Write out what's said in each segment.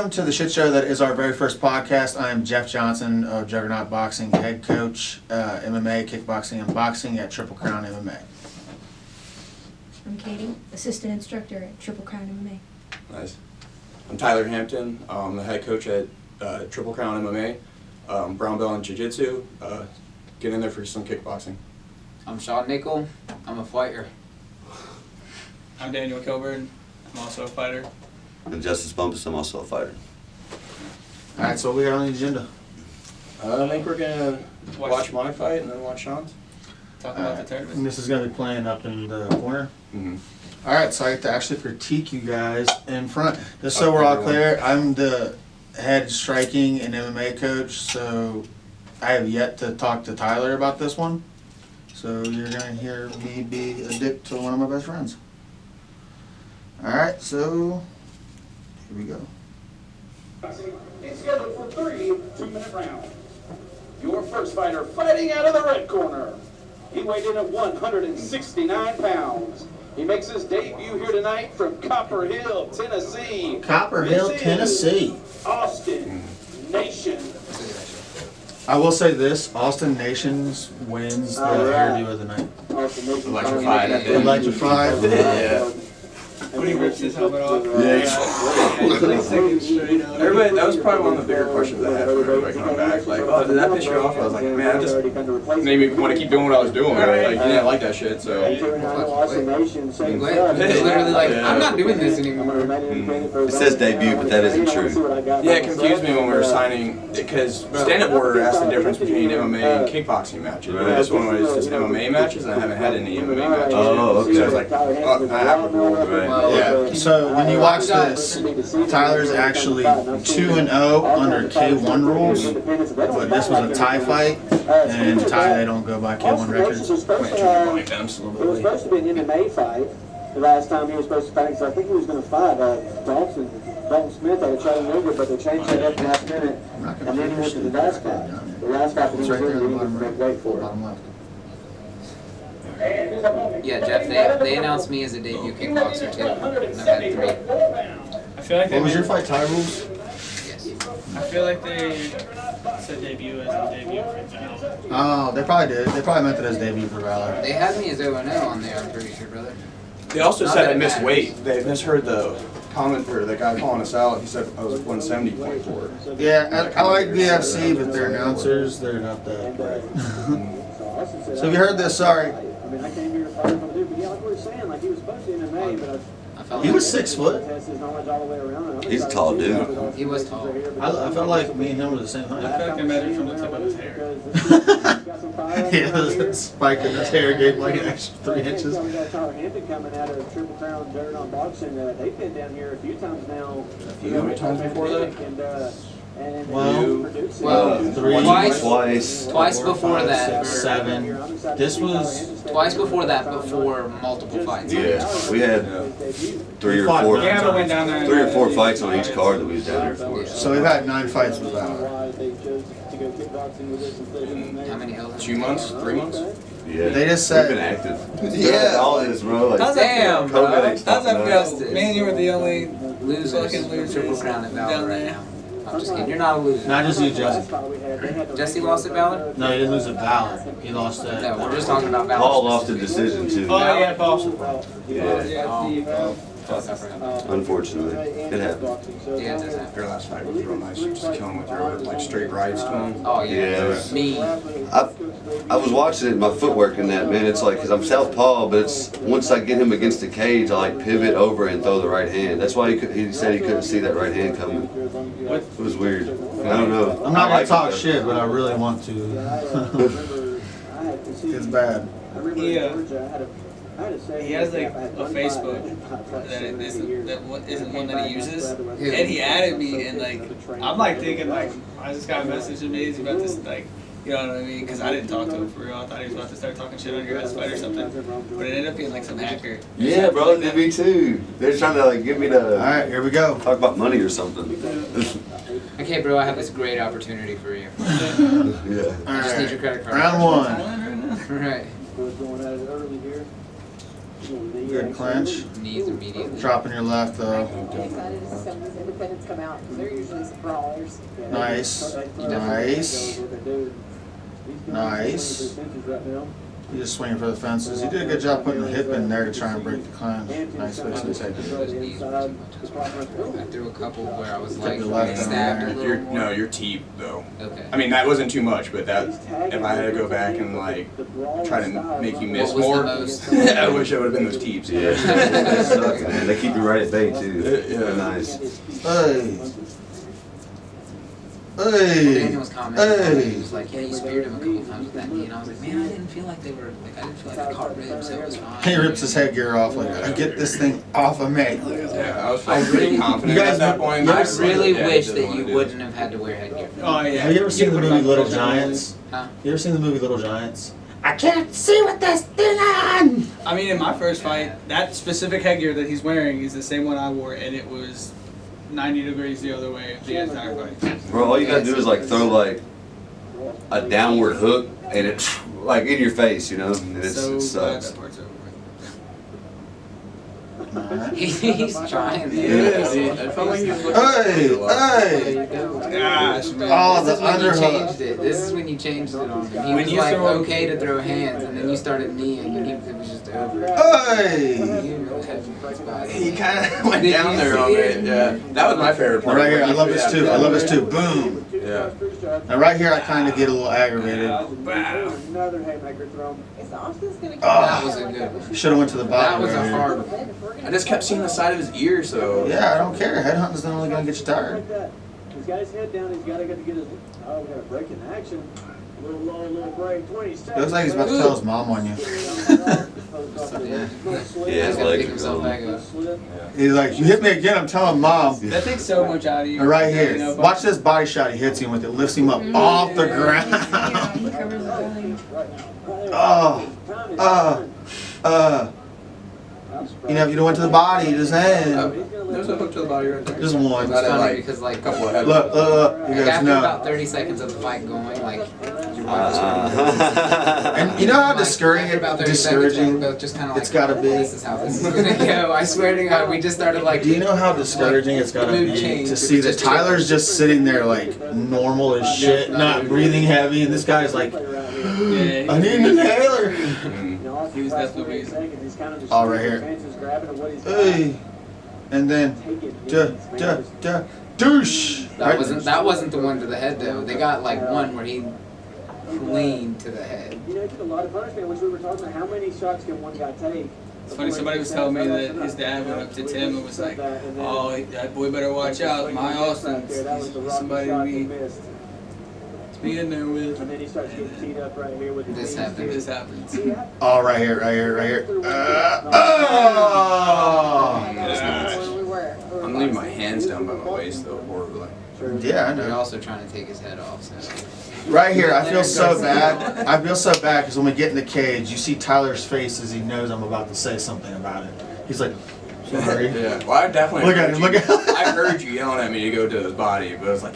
Welcome to the shit show that is our very first podcast. I am Jeff Johnson of Juggernaut Boxing, head coach, MMA, kickboxing, and boxing at Triple Crown MMA. I'm Katie, assistant instructor at Triple Crown MMA. Nice. I'm Tyler Hampton. I'm the head coach at Triple Crown MMA, brown belt in jiu-jitsu. Get in there for some kickboxing. I'm Shawn Nickel. I'm a fighter. I'm Daniel Kilburn. I'm also a fighter. And Justice Bumpus, I'm also a fighter. Alright, so what we got on the agenda? I think we're gonna watch my fight and then watch Shawn's. Talk about the And tournament. this is going to be playing up in the corner. Mm-hmm. Alright, so I get to actually critique you guys in front. Just so we're all clear, I'm the head striking and MMA coach, so I have yet to talk to Tyler about this one. So you're going to hear me be a dick to one of my best friends. Alright, so here we go. He's scheduled for 3 two-minute rounds. Your first fighter fighting out of the red corner. He weighed in at 169 pounds. He makes his debut here tonight from Copper Hill, Tennessee. Copper Hill, This is Tennessee. Austin Nation. I will say this, Austin Nations wins the hairdo of the night. Electrified. Electrified. Yeah. When he rips his helmet off. Everybody, that was probably one of the bigger questions I had for everybody coming back. Like, oh, did that piss you off? I was like, man, I just made me want to keep doing what I was doing. Like, you didn't like that shit, so. It's literally like, I'm not doing this anymore. It says debut, but that isn't true. Yeah, it confused me when we were signing, because stand-up order asked the difference between MMA and kickboxing matches. But this one was just MMA matches, and I haven't had any MMA matches. Oh, okay. So I was like, oh, applicable. Right. Yeah, so when you watch this, Tyler's actually 2-0 under K1 rules, but this was a tie fight, and tie they don't go by K1 records. It was supposed to be an MMA fight the last time he was supposed to fight, because I think he was going to fight Dalton Smith out of Chattanooga, but they changed it up last minute, and then he went to the last fight. The last fight that he It's was right there in, in the he bottom was right, going to wait for it. bottom left. Yeah, Jeff, they announced me as a debut kickboxer too. And I've had 3. I feel like they What was your made- fight, Ty rules? Yes. I feel like they said debut as a debut for Val. Oh, they probably did. They probably meant it as debut for Valor. They had me as 0-0 on there, I'm pretty sure, brother. They also Not said that I it missed matters. weight. They misheard the comment, or the guy calling us out. He said I was 170.4. Yeah, I like VFC, but their announcers, they're not that great. So if you heard this, sorry. I mean, I came here to fight him from the dude, but yeah, like we were saying, like he was supposed to be MMA, but I felt He like was 6 foot. test his knowledge all the way around. He's a tall dude. He was tall. I felt like me and him were the same I height. feel like they measured from the tip of his hair. Yeah, the spike in his hair gave like an extra 3 inches. We got Tyler Hampton coming out of Triple Crown Juggernaut Boxing. They've been down here a few times now. You know how many times before that? And Well, 3, Twice before 5, that. 6, 7. This was Twice before that, before multiple fights. Yeah, we had 3 or Fought 4, nine Yeah, but went down there. 3 or 4 fights on each card that we was down there for. So we've had 9 fights with Valor. How many L's? 2 months? 3 months? Yeah, They just we've said- been active. Yeah, all this, bro. Like, How's that Damn, feel? bro. COVID ain't How's stopping that us. feel? Man, you were the only Losers. fucking losers Triple Crown at Valor down right there. now. I'm just kidding. You're not a loser. Not just you, Jesse. Jesse lost at Valor? No, he didn't lose at Valor. He lost at. No, we're just talking about Valor. Paul lost a decision too. Oh, yeah, Boston. Yeah, unfortunately, it happened. Yeah, it does happen. Your last fight was real nice. Just killing with your like straight rights to him. Oh, yeah. Yeah. Me. I was watching it, my footwork in that, man. It's like, because I'm southpaw, but it's once I get him against the cage, I like pivot over and throw the right hand. That's why he said he couldn't see that right hand coming. It was weird. I don't know. I'm not I gonna talk like it, shit, but I really want to. It's bad. He has like a Facebook that isn't one that he uses, and he added me, and like I'm like thinking like, why is this guy messaging me? Is he about to like, you know what I mean? Because I didn't talk to him for real. I thought he was about to start talking shit on your guys' fight or something, but it ended up being like some hacker. Yeah, bro, me too. They're trying to like give me the Alright, here we go. talk about money or something. Okay, bro, I have this great opportunity for you. Yeah. I just need your credit card. Round 1. Thailand right now. Right. Was going at it early here. Good clinch. Knees immediately. Dropping your left though. Excited to see some of these independents come out because they're usually some brawlers. Nice. Nice. Nice. He's just swinging for the fences. He did a good job putting the hip in there to try and break the clinch. Nice fix and take. Those knees were too much. I threw a couple where I was like Took the left stabbed a down little more. No, your teep though. Okay. I mean, that wasn't too much, but that if I had to go back and like try to make you miss What was more, the most? I wish it would have been those teeps. Yeah, that sucks, man. They keep you right at bay too. Yeah. Nice. Hey. Daniel Hey. was commenting on it. He Hey. was like, yeah, you speared him a couple times with that knee. And I was like, man, I didn't feel like they were, like, I didn't feel like I caught ribs, so it was fine. He rips his headgear off like, get this thing off of me. Yeah, I was feeling pretty confident You guys at that would- point. you I ever really Yeah, wish didn't that wanna you do it. wouldn't have had to wear headgear. Oh yeah. Have you ever seen the movie Little Giants? Huh? You ever seen the movie Little Giants? I can't see with this thing on! I mean, in my first fight, that specific headgear that he's wearing is the same one I wore, and it was 90 degrees the other way the entire fight. Bro, all you gotta do is like throw like a downward hook and it like in your face, you know? And it So glad sucks. that part's over. He's trying. Yeah, I felt like he was looking Hey, hey! Gosh, man. Oh, This the is when you underhook. changed it. This is when you changed it on him. He When was you like throw- okay to throw hands, and then you started kneeing, and it was just over. Hey! You really had his body. He kind of went Did down you there see on it? it. Yeah, that was my favorite part. Right here, when I he love threw this that too. I down. love this too. Boom! Yeah. Now right here, I kind of get a little aggravated. Another haymaker throw. Is Austin's gonna Ah. That was a good one. Should have went to the That bottom. was a right here. hard one. I just kept seeing the side of his ear, so. Yeah, I don't care. Headhunting's not only gonna get you tired. He's got his head down. He's got to get his. Oh, we got a break in action. Little low, little break. 20 seconds. It looks like he's about to tell his mom on you. Yeah. Yeah, his He's gotta legs pick are himself going. back up. He's like, you hit me again, I'm telling mom. That takes so much out of you. Right You here. know, but- Watch this body shot he hits him with. It lifts him up off the ground. Covers the belly. You know, if you don't went to the body, you just had. There's a hook to the body right there. Just one. Not It's at funny like because like a couple of head. Look. You like guys after know. about 30 seconds of the fight going, like your wife And you know how like, discouraging after about 30 seconds, discouraging we both just kind of like, it's gotta be? This is how this is gonna go. I swear to God, we just started like. Do you know how discouraging it's gotta mood be changed. to see that Tyler's just sitting there like normal as shit, not breathing heavy, and this guy's like, Yeah, I need an inhaler. He was definitely amazing. Oh, right here. Hey, and then, douche. That wasn't the one to the head though. They got like one where he clean to the head. You know, it took a lot of punishment, which we were talking about. How many shots can one guy take? It's funny, somebody was telling me that his dad went up to Tim and was like, oh, that boy better watch out. My Austin, he's somebody to be in there with. And then he starts getting teed up right here with This happened. This happens. Oh, right here. Where we were. I'm leaving my hands down by my waist though, or like. Yeah, I They're know. also trying to take his head off. So. Right here, I feel so bad. I feel so bad because when we get in the cage, you see Tyler's face as he knows I'm about to say something about it. He's like, sorry. Yeah, well, I definitely. Look at heard him, you- look at him. I heard you yelling at me to go to his body, but I was like,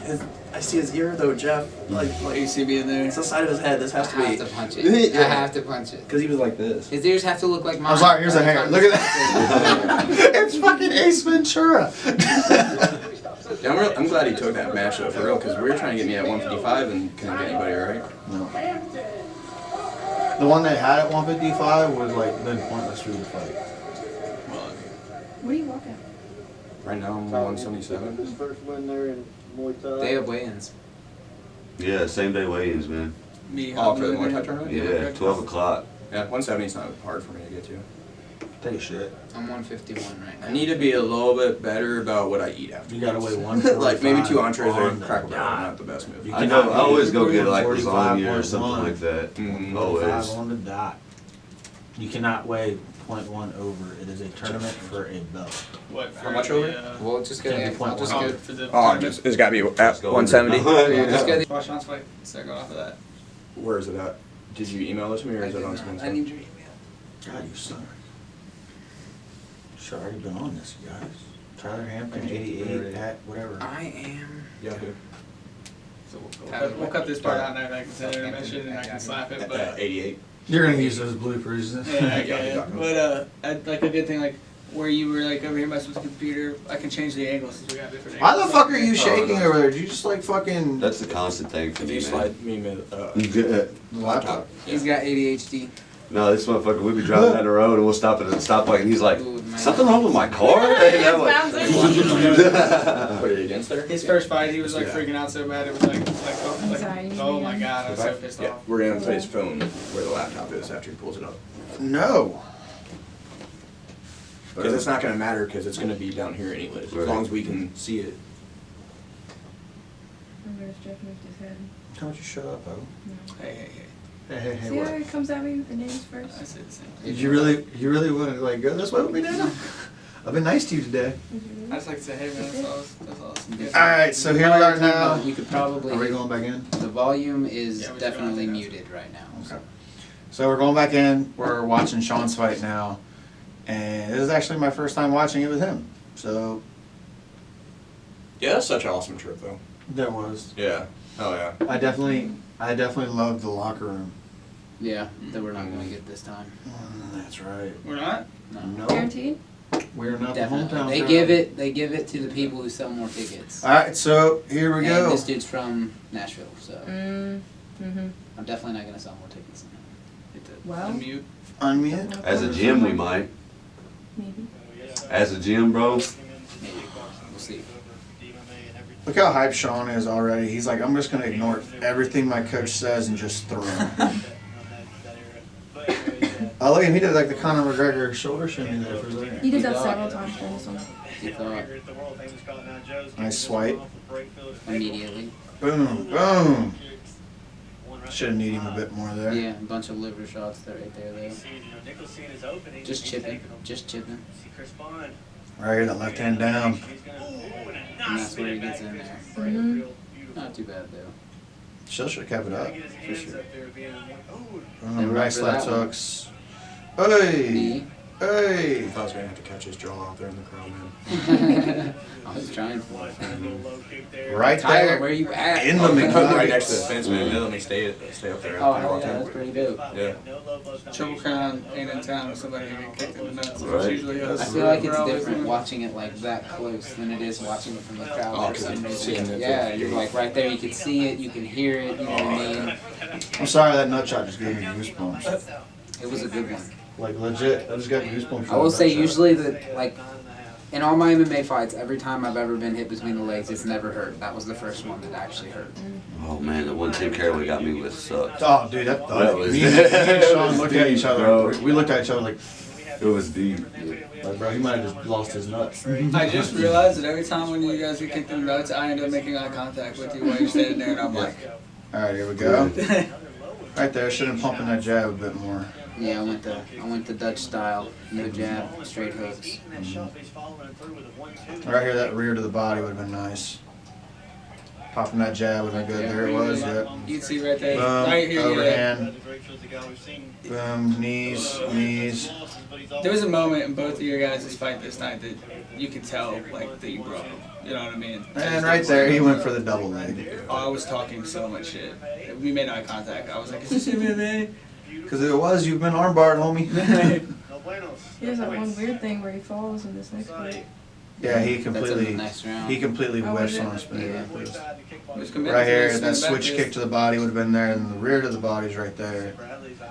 I see his ear though, Jeff. Like You see me in there. it's the side of his head. This I has to have be. to punch it. I have to punch it. Because he was like this. His ears have to look like mine. I'm sorry, here's a hair. Look at that. It's fucking Ace Ventura. Yeah, I'm glad he took that match though, for real, because we were trying to get me at 155 and couldn't get anybody, right? No. The one they had at 155 was like been pointless through the fight. What do you walk at? Right now I'm 177. His first win there in Muay Thai. They have weigh-ins. Yeah, same day weigh-ins, man. Me, Oh, for the Muay Thai tournament? Yeah, 12 o'clock. Yeah, 170 is not hard for me to get to. Take a shit. I'm 151 right now. I need to be a little bit better about what I eat after. You gotta weigh one. Like maybe 2 entrees or on the Cracker Barrel, dot. not the best move. You I know, I always go get like 45 lasagna or something one. like that. Mhm. Always. on the dot. You cannot weigh 0.1 over. It is a tournament for a belt. What? How much over? We'll just go. Can't be I'll just Oh, go. for the Oh, tournament. it's gotta be at Let's go. 170. Just go. Watch Shawn's fight. So go off of that. Where is it at? Did you email this to me or is it on someone's I phone? need your email. God, you son. Should already been on this, you guys. Tyler Hampton, 88 at whatever. I am. Yahoo. So we'll cut this part out and I can send it a message and I can slap it. But 88. You're gonna use those bloopers. Yeah. But like a good thing, like where you were like over here messing with the computer, I can change the angle since we got different angles. Why the fuck are you shaking over there? Did you just like fucking That's the constant thing for If me, you man. slide me mid, laptop? He's got ADHD. No, this motherfucker, we be driving down the road and we'll stop at a stoplight and he's like, Ooh, man. something wrong with my car? And I'm like, Put it against there. His first fight, he was like Yeah. freaking out so bad, it was like Anxiety, oh my yeah. god, I was so pissed Yeah, off. we're gonna put his phone where the laptop is after he pulls it up. No. Because it's not gonna matter, because it's gonna be down here anyways, as Right. long as we can see it. And there's Jeff moved his head. Don't you shut up, oh. Hey. Hey, See how he comes at me with the names I first? said the same. Did you really want to like go this way with me now? I've been nice to you today. I just like to say, hey man, that's awesome. All right, so here we are now. You could probably. Are we going back in? The volume is Yeah, we definitely should. muted right now. Okay. So we're going back in. We're watching Shawn's fight now, and this is actually my first time watching it with him. So Yeah, that's such an awesome trip though. that was. Yeah, hell yeah. I definitely loved the locker room. Yeah, that we're not gonna get this time. That's right. We're not? No. No, Guaranteed? we're not Definitely. the hometown. They crowd. give it to the people who sell more tickets. All right, so here we And go. this dude's from Nashville, so Mm-hmm. I'm definitely not gonna sell more tickets than him. Hit the Well. unmute. Unmute. as a gym, we might. Maybe. As a gym, bro. Maybe. We'll see. Look how hyped Shawn is already. He's like, I'm just gonna ignore everything my coach says and just throw him. Oh, look at him. He did like the Conor McGregor shoulder shimmy there for a second. He did that several times during this one. He thought Nice swipe. immediately. Boom, boom. Should have needed him a bit more there. Yeah, a bunch of liver shots there right there though. Just chipping. Just chipping. Right here, that left hand down. And that's where he gets in there. Mm-hmm. Not too bad though. Still should have kept it up. For sure. Boom, nice for left that one. hooks. Hey, Me? hey. I thought I was gonna have to catch his jaw out there in the crowd, man. I was trying to. Right Tyler, there. where you at? In the Right McNuggets. next to the fence, man. They let me stay up there. Oh, out there hell all yeah, the that's time. pretty dope. Yeah. Triple Crown ain't in town with somebody who get kicked in the nuts. Right. It's usually us. I feel like it's We're always different in- watching it like that close than it is watching it from the crowd Oh, for 'cause some you're reason. seeing it. Yeah, you're like right there, you can see it, you can hear it, you know what I mean? I'm sorry, that nut shot just gave me goosebumps. It was a good one. Like legit, I just got goosebumps. from I will that say nut shot. usually that like in all my MMA fights, every time I've ever been hit between the legs, it's never hurt. That was the first one that actually hurt. Oh man, the one Tim Caraway got me with sucked. Oh, dude, that That was- me and Shawn looked at each other. Bro. We looked at each other like, It was deep. bro, he might have just lost his nuts. I just realized that every time when you guys get kicked in the nuts, I end up making eye contact with you while you're standing there, and I'm like, All right, here we go. Right there, should have been pumping that jab a bit more. Yeah, I went the Dutch style, no jab, straight hooks. Right here, that rear to the body would have been nice. Popping that jab would have been good. There it was, yep. you can see right there, Boom, right here. Yeah. overhand. Boom, knees, knees. There was a moment in both of your guys' fight this night that you could tell, like, that you broke him. You know what I mean? And right there, he went for the double leg. Oh, I was talking so much shit. We made eye contact. I was like, is this MMA? Because if it was, you've been armbarred, homie. He has that one weird thing where he falls in this next fight. Yeah, he That's in the completely, next round. he completely Oh, whiffs was it? on a spinning Yeah. like this. Was committed Right to here, this, that and switch this. kick to the body would have been there, and the rear to the body's right there.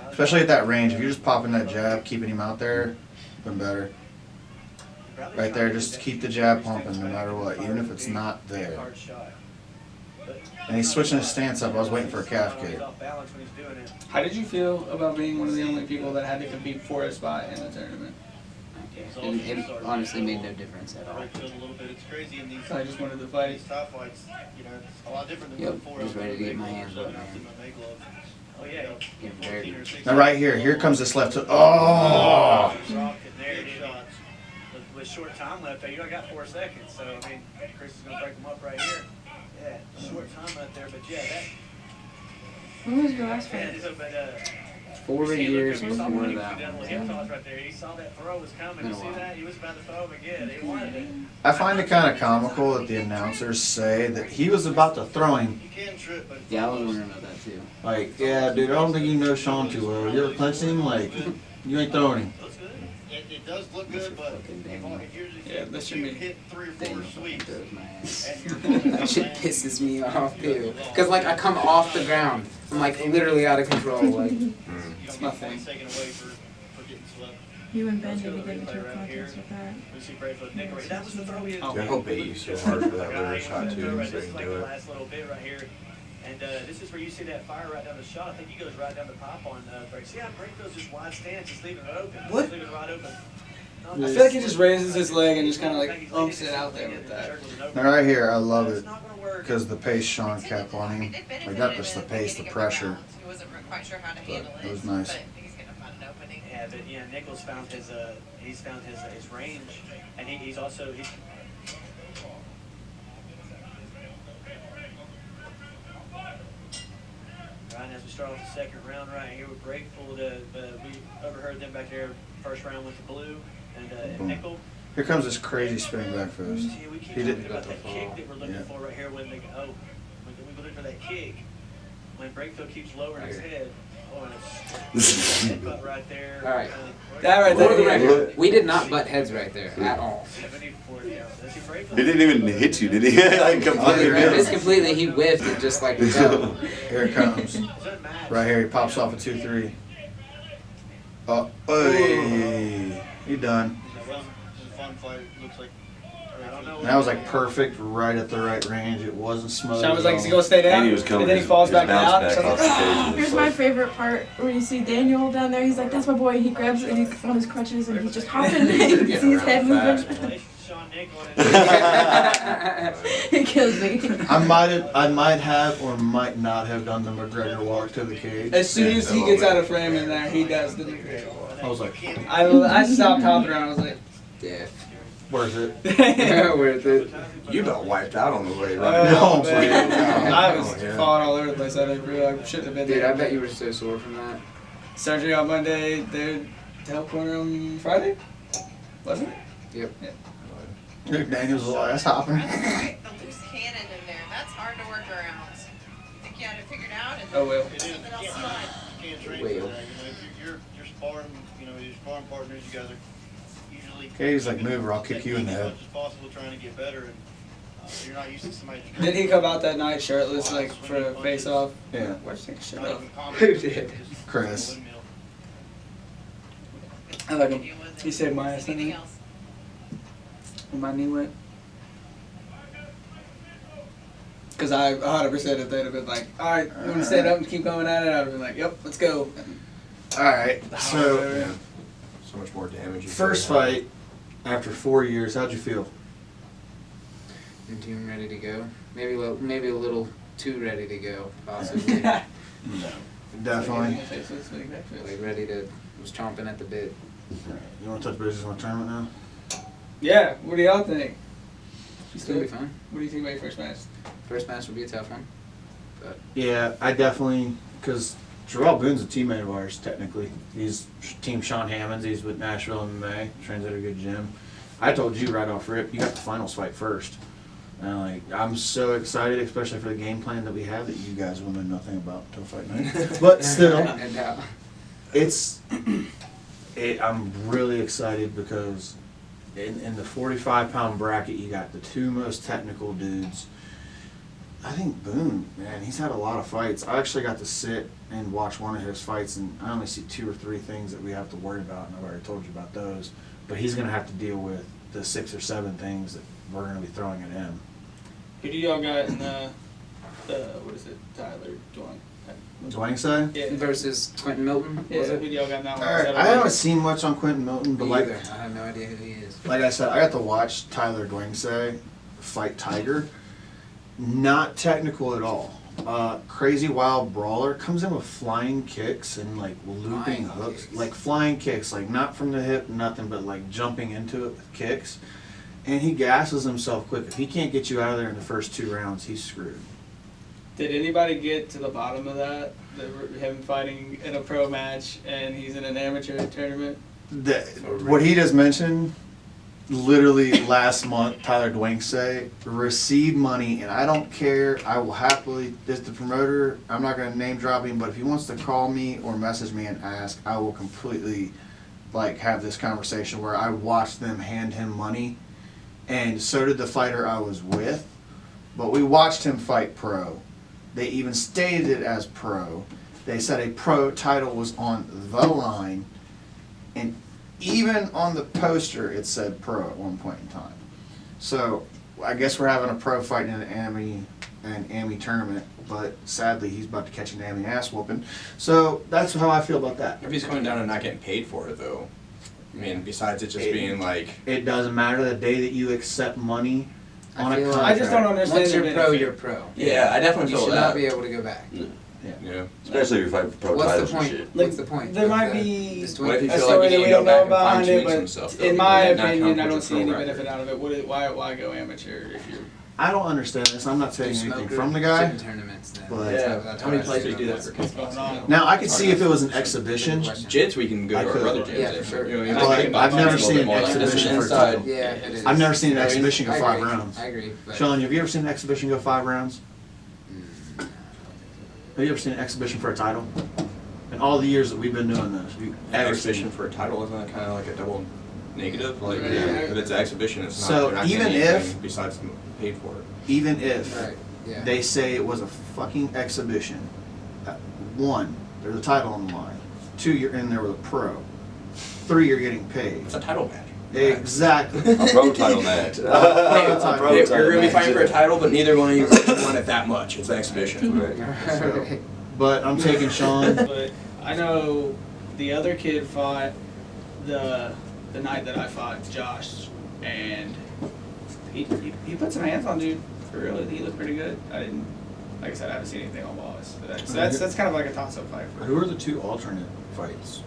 Especially at that range, if you're just popping that jab, keeping him out there, been better. Right there, just keep the jab pumping no matter what, even if it's not there. And he's switching his stance up. I was waiting for a calf kick. How did you feel about being one of the only people that had to compete for a spot in the tournament? It honestly made no difference at all. I just wanted to fight. Yep, just ready to get my hands up, man. Get dirty. Now right here comes this left hook. Oh! With short time left, you only got 4 seconds, so I mean, Chris is gonna break them up right here. Yeah, short time left there, but yeah, that. When was your last fight? Yeah, but 4 years before that one. Been a while. I find it kind of comical that the announcers say that he was about to throw him. Yeah, I was wondering about that too. Like, yeah, dude, I don't think you know Shawn too well. You ever punched him? Like, you ain't throwing him. It does look good, but Yeah, that's your me. hit 3 or 4 sweeps. That shit pisses me off too. Cause like I come off the ground, I'm like literally out of control. Like It's my thing. Taken away for getting swept. You and Ben need to get into a contest with that. That was the throw he had. Oh. I hope they use so hard for that rear shot too, so they can do it. Last little bit right here. And this is where you see that fire right down the shot. I think he goes right down the pop on break. See how break goes just wide stance, just leaving it open. What? Just leaving it right open. I feel like he just raises his leg and just kind of like umps it out there with that. Now right here, I love it because the pace Shawn kept on him. Like not just the pace, the pressure. He wasn't quite sure how to But handle it was nice. But I think he's gonna find an opening. Yeah, but yeah, Nichols found his range, and he's also Right, and as we start off the second round right here, we're grateful to we overheard them back there. First round went to Blue and Nickel. Here comes this crazy spinning back fist. See, we keep He talking didn't about that kick that we're looking Yeah. for right here when we look for that kick. When Brakefield keeps lowering his head. Oh, and it's headbutt right there. All right. That right For the there. record, we did not butt heads right there at all. 74, yeah. Does he break? He didn't even hit you, did he? Like completely Just missed. completely, he whiffed and just like fell. Here it comes. Right here, he pops off a 2-3. Oh, hey, he done. Fun fight. Looks like. I don't know. That was like perfect, right at the right range. It wasn't smothered. Shawn was like, at is he all. gonna stay down? And he was coming. And then he falls back bounce out. back So I'm off like, the cage. Here's my favorite part where you see Daniel down there. He's like, "That's my boy." He grabs it and he's on his crutches and he's just hopping. You can see his head moving. Shawn Nickel. It kills me. I might have or might not have done the McGregor walk to the cage. as soon as he gets out of frame in there, he does the McGregor. I was like, I stopped hopping around. I was like, Yeah. worth it. Yeah, worth it. You about wiped out on the way oh, right No, man. I was yeah. falling all over the place. I shouldn't have been Dude, there. I bet you were so sore from that. Surgery on Monday, the tail corner on Friday? Wasn't it? Yep. Nick Daniels was like, that's hopping. Right, the loose cannon in there. That's hard to work around. You think you had it figured out? And Oh, well. something else slide. Can't train for that. You know, you're sparring. You know, your sparring partners. You guys are usually. Okay, he's like, move or I'll kick you in the As head. much as possible, trying to get better, and you're not used to somebody. Did he come out that night shirtless, like, for a face-off? Yeah. Why'd you take a shirt off? Who did? Chris. I like him. He saved my ass, didn't Anything he? else? When my knee went. Because I 100% if they'd have been like, alright, you want to stand up and keep going at it, I would have been like, yep, let's go. Alright, so Yeah. So much more damage. you first could have. fight after 4 years, how'd you feel? Your team ready to go? Maybe a little too ready to go, possibly. Definitely. Like ready to, was chomping at the bit. You want to touch bases on the tournament now? Yeah, what do y'all think? It's gonna be fun. What do you think about your first match? First match will be a tough one. Yeah, I definitely, because Jarrell Boone's a teammate of ours, technically. He's Team Sean Hammonds. He's with Nashville MMA, trains at a good gym. I told you right off rip, you got the finals fight first. And like, I'm so excited, especially for the game plan that we have that you guys will know nothing about until fight night. But still, And I'm really excited because in the 45-pound bracket, you got the two most technical dudes. I think Boone, man, he's had a lot of fights. I actually got to sit and watch one of his fights, and I only see 2 or 3 things that we have to worry about, and I've already told you about those. But he's going to have to deal with the 6 or 7 things that we're going to be throwing at him. Who do y'all got in the what is it, Tyler Dwang? Dwayne say? Yeah. versus Quentin Milton, Yeah, was who it? do y'all got in that one? All right, I haven't seen much on Quentin Milton, but Me like either. I have no idea who he is. like I said, I got to watch Tyler Dwayne fight Tiger. Not technical at all. Crazy wild brawler, comes in with flying kicks and like looping Flying hooks, kicks. like flying kicks, like not from the hip, nothing, but like jumping into it with kicks. And he gasses himself quick. If he can't get you out of there in the first 2 rounds, he's screwed. Did anybody get to the bottom of that? him fighting in a pro match and he's in an amateur tournament? What he just mentioned, literally last month, Tyler Dwayne received money, and I don't care. I will happily, as the promoter, I'm not going to name drop him, but if he wants to call me or message me and ask, I will completely have this conversation where I watched them hand him money, and so did the fighter I was with. But we watched him fight pro. They even stated it as pro. They said a pro title was on the line, and even on the poster it said pro at one point in time. So I guess we're having a pro fight in an AMI tournament, but sadly he's about to catch an AMI ass whooping. So that's how I feel about that. If he's coming down and not getting paid for it, though, I mean, besides it just being like... It doesn't matter the day that you accept money on a contract. I just don't understand. Once you're pro, you're pro. Yeah, I definitely feel You should that. not be able to go back. Yeah. Especially if you're fighting for pro titles and shit. Like, What's the point? there might be What if you a feel story like that you we need to don't go know back and behind it, fine-tune some but stuff, though? in my Not count opinion, I towards don't your see pro any record. benefit out of it. Why go amateur if you're... I don't understand this. I'm not taking anything Smoker, from the guy. chicken tournaments, then. But That's How many what I places see. do that for What's going on? now I could see if it was an exhibition. Jits, we can go I to our could. brother gyms. Yeah, for sure. You know what I mean? But I've never It's a seen little an bit more exhibition for a inside. title. Yeah, it is. I've never seen an I mean, exhibition go I 5 agree. rounds. I agree. But Shawn, have you ever seen an exhibition go 5 rounds? Have you ever seen an exhibition for a title? In all the years that we've been doing this, have you ever Exhibition seen? for a title isn't that kind of like a double negative? Like, Right. if it's an exhibition, it's not. So they're not getting even anything if- besides them paid for it. Even if right, yeah. they say it was a fucking exhibition, 1, there's a title on the line. 2, you're in there with a pro. 3, you're getting paid. It's a title match. Exactly. A pro title match. Hey, A pro you're title gonna be match. fighting for a title, but neither one of you won it that much. It's an exhibition. So, but I'm taking Shawn. But I know the other kid fought the night that I fought Josh, and he put some hands on dude. For real, he looked pretty good. Like I said, I haven't seen anything on Wallace. But that's kind of like a toss-up fight. Who are the 2 alternate fights?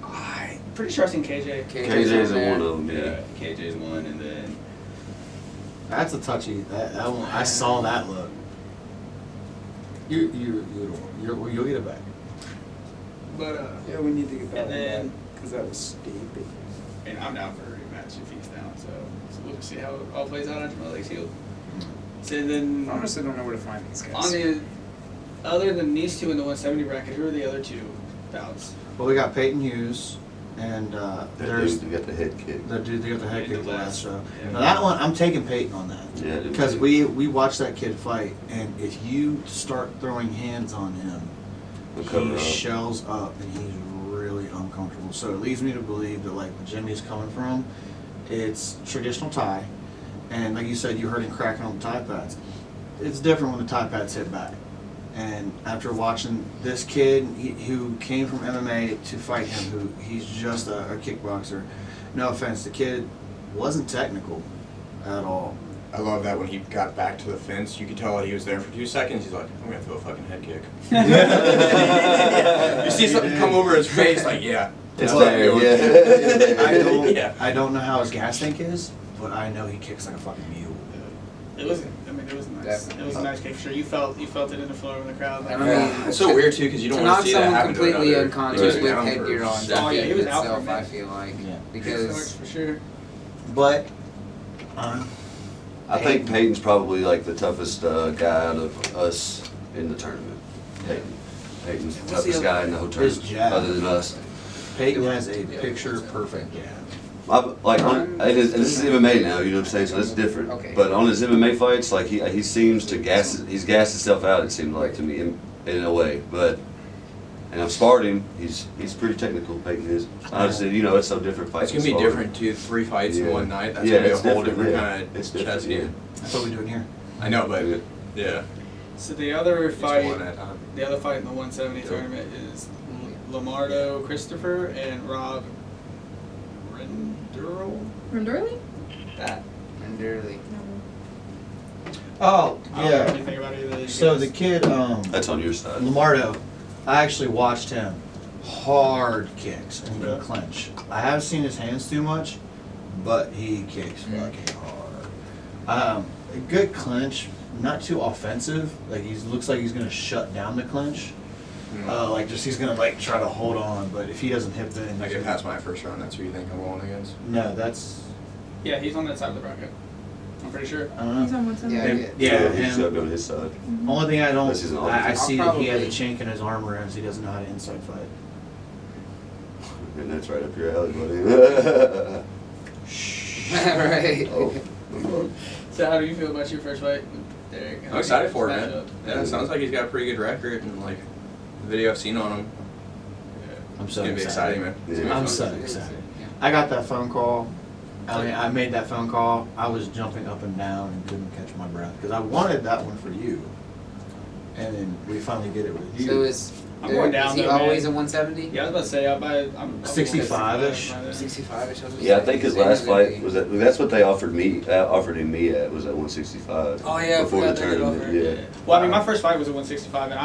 I'm pretty sure I've seen KJ. KJ's in one of them, yeah. KJ's one, and then That's a touchy. That one, I saw that look. You'll get it back. but Yeah, we need to get that and then because that was stupid. and I'm down for a rematch if he's down. So we'll just see how it all plays out after my legs healed. So then I honestly don't know where to find these guys. on the other than these 2 in the 170 bracket, who are the other 2 bouts? Well, we got Peyton Hughes, and there's You got the head kick. the dude. They got the head kick last show. Yeah. Now that one, I'm taking Peyton on that. Yeah, I do Because too. we watched that kid fight, and if you start throwing hands on him, He'll cover he up. shells up and he's really uncomfortable. So it leads me to believe that like the gym he's coming from, it's traditional Thai, and like you said, you heard him cracking on the Thai pads. It's different when the Thai pads hit back. And after watching this kid who came from MMA to fight him, he's just a kickboxer. No offense, the kid wasn't technical at all. I love that when he got back to the fence, you could tell that he was there for 2 seconds. He's like, I'm gonna throw a fucking head kick. You see something come over his face, like, yeah. It's no, there, yeah. Yeah. I don't know how his gas tank is, but I know he kicks like a fucking mule. It was. I mean, it was nice. Definitely. It was a nice kick for sure. You felt it in the floor in the crowd. Like, I mean, It's so weird too because you don't to want knock to see that someone happen to completely another. unconscious Right. with Down for headgear on seconds. Oh, yeah, he was out for a itself, I minute. feel like, Yeah. because for sure. But I think Peyton's probably like the toughest guy out of us in the tournament. Peyton's the What's the toughest other guy in the whole His tournament, jab. other than us. Peyton has a picture perfect jab. And this is MMA now, you know what I'm saying, so that's different. Okay. But on his MMA fights, like he seems to he's gassed himself out, it seemed like to me, in a way. But, and I've sparred him, he's pretty technical, Peyton is. Honestly, you know, it's so different fights. It's gonna be different too. 3 fights in one night. That's Yeah, gonna be a it's whole different, different yeah. kind It's of different, chess yeah. game. That's what we're doing here. I know, but yeah. So the other Just fight, one at a time. the other fight in the 170 tournament is Lamardo Christopher and Rob Renderly? That. Enderly. Oh, I don't know anything about either of these So guys. the kid, That's on your side. Lamardo, I actually watched him. Hard kicks and he Yeah. can clinch. I haven't seen his hands too much, but he kicks fucking hard. A good clinch, not too offensive. Like he looks like he's gonna shut down the clinch. Like just he's gonna like try to hold on, but if he doesn't hit then I get past my first round. That's who you think I'm rolling against? No, that's Yeah, he's on that side of the bracket. I'm pretty sure. I don't know. He's on one side. Yeah, He's him. on his side. Only thing I don't, This is an I see that he has a I'll chink in his armor is he doesn't know how to inside fight. And that's right up your alley, buddy. Right. So how do you feel about your first fight with Derek? I'm excited for it, Match man. up? Yeah, it sounds like he's got a pretty good record, and like the video I've seen on him, I'm it's so gonna be excited. exciting, man. It's Yeah. gonna be I'm fun. so excited. I got that phone call. I mean, I made that phone call. I was jumping up and down and couldn't catch my breath because I wanted that one for you, and then we finally get it with you. So is I'm going down is he though, man. always a 170? Yeah, I was about to say I'm 65-ish. 65-ish. Yeah, I think his last fight was that's what they offered me. Offered him me at was at 165. Oh yeah, before the I forgot they did tournament. offer. Yeah. Well, I mean, my first fight was at 165, and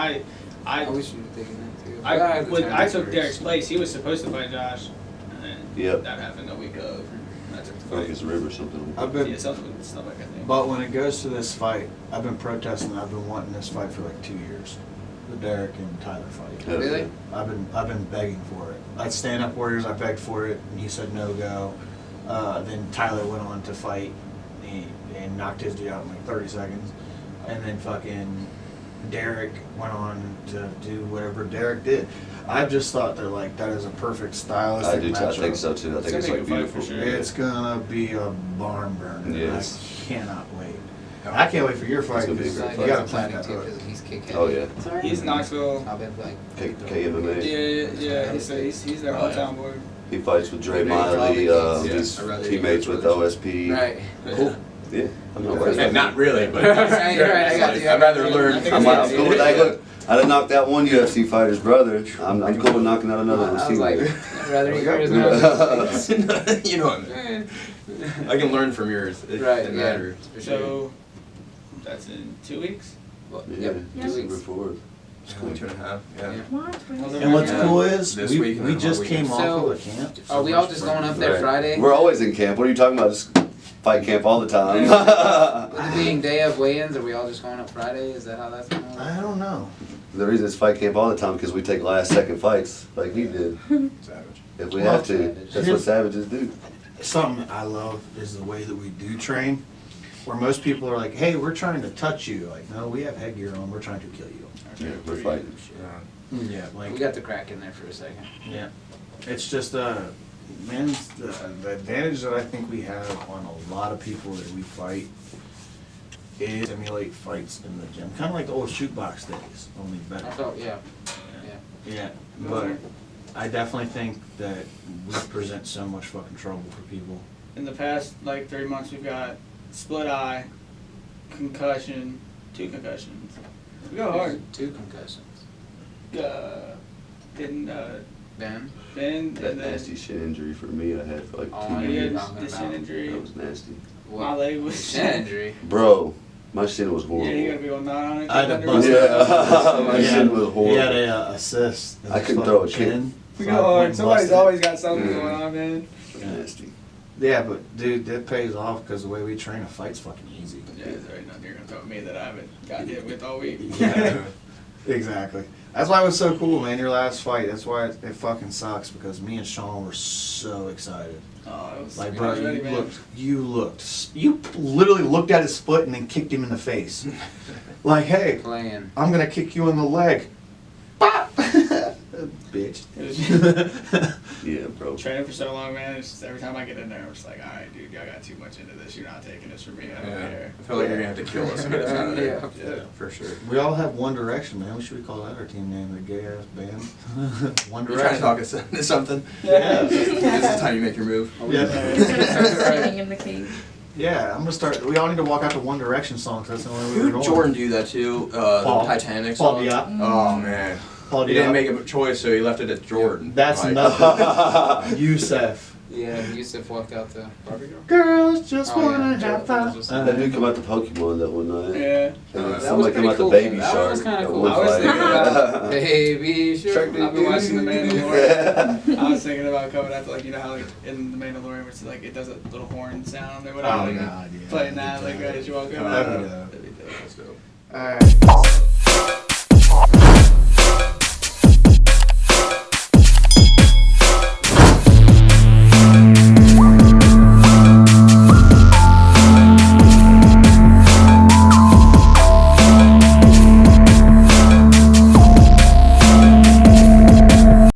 I wish you were taking that too. I took Derek's place. He was supposed to fight Josh, and then Yep. that happened a week of. I took the I think fight. it's Rib or something. I've been, Yeah, something with his stomach, I think. but when it goes to this fight, I've been protesting. I've been wanting this fight for like 2 years, the Derek and Tyler fight. Hell Really? yeah. I've been begging for it. At Stand Up Warriors, I begged for it, and he said no go. Then Tyler went on to fight and knocked his dude out in like 30 seconds, and then fucking Derek went on to do whatever Derek did. I just thought they're like that is a perfect stylistic I do. I matchup. think so too. I think it's gonna like be a good fight beautiful. for sure. It's gonna be a barn burner. Yes. I cannot wait. I can't wait for your fight. gonna be a 'cause great you fight. gotta plan that. He's kick Oh yeah. He's Knoxville. I've been like, KMMA. Yeah. He's their hometown boy. He fights with Dre Yeah, Miley. yeah, He's I'd rather teammates he with goes with OSP. right. Cool. Yeah. I'm not worried Yeah, about not really, but You're right, I got you. I'd rather learn I think from I'm cool with that. it. Look, I done knocked out one UFC fighter's brother. I'm cool with knocking out another one. I See was like, what- I'd rather There we hear his go. mouth. You know what I mean. I can learn from yours. It Right, doesn't yeah. matter. For sure. So that's in 2 weeks. Yeah. Yeah. December 4th. It's cool, 2.5. Yeah. What? And what's cool is This we, week and we then just one came weekend. off So, of a camp. Are we all just going up there Right. Friday? We're always in camp. What are you talking about? Just fight camp all the time. It being day of weigh-ins, are we all just going up Friday? Is that how that's going to work? I don't know. The reason it's fight camp all the time because we take last second fights like he did. Savage. If we Well, have to. That's what savages do. Something I love is the way that we do train, where most people are like, "Hey, we're trying to touch you." Like, no, we have headgear on. We're trying to kill you. Yeah, we're fighting. Yeah, like We got the crack in there for a second. yeah. It's just man, the advantage that I think we have on a lot of people that we fight is simulate fights in the gym, kind of like the old shoot box days, only I better. felt, yeah. Yeah, but I definitely think that we present so much fucking trouble for people. In the past like 3 months, we've got split eye, concussion, 2 concussions. We go hard. 2 concussions. Didn't Ben? Ben That and then nasty shin injury for me I had for like Oh, 2 I he know years. had you're talking the shin about. injury. That was nasty. My leg was Shin injury. Bro, my shin was horrible. Yeah, you gotta be on 900. I had to under- bust Yeah, my shin was horrible. He had a assist. in I his couldn't throw a fucking kick. chin, We so go I hard. went and Somebody's busted it. always got something Yeah. going on, man. Nasty. Yeah, but dude, that pays off because the way we train a fight's fucking easy. Yeah, there's right nothing you're gonna tell me that I haven't got hit with all week. Yeah, exactly. That's why it was so cool, man. Your last fight. That's why it fucking sucks because me and Shawn were so excited. Oh, it was Like, I bro, was ready, man. you literally looked at his foot and then kicked him in the face. Like, hey, Playing. I'm gonna kick you in the leg. Bop! Bitch. It was Yeah, bro. training for so long, man. It's just every time I get in there, I'm just like, all right, dude, y'all got too much into this. You're not taking this from me. I don't Yeah. care. I feel like you're gonna have to kill us to get us out of there. Yeah. For sure. We all have One Direction, man. What should we call that our team name? The gay ass band. One You're trying to Direction. talk us into something. Yeah. This is the time you make your move. Yeah. He's gonna start singing in the cave. Yeah, I'm gonna start. We all need to walk out to One Direction songs. That's the only way we're Who going. Jordan do that to? Paul. The Titanic Paul song? Diop. Oh man. Paul He didn't Diop. make a choice, so he left it at Jordan. That's Like, nothing. Yusef. Yeah, Yusuf walked out to Barbie Girl. Girls just Oh, yeah. wanna Jordan have fun. was- That dude come out to Pokemon that one night. Yeah. And then That somebody was come pretty out cool, the Baby though. That Shark. was kinda that cool. one I was fight. thinking about- Baby shark. I've been watching The Mandalorian. I was thinking about coming out to, like, you know how like in The Mandalorian, where it's like it does a little horn sound or whatever. Oh, like, God, yeah. playing that like as you walk in. That'd be dope. That'd be dope. That's dope. Alright.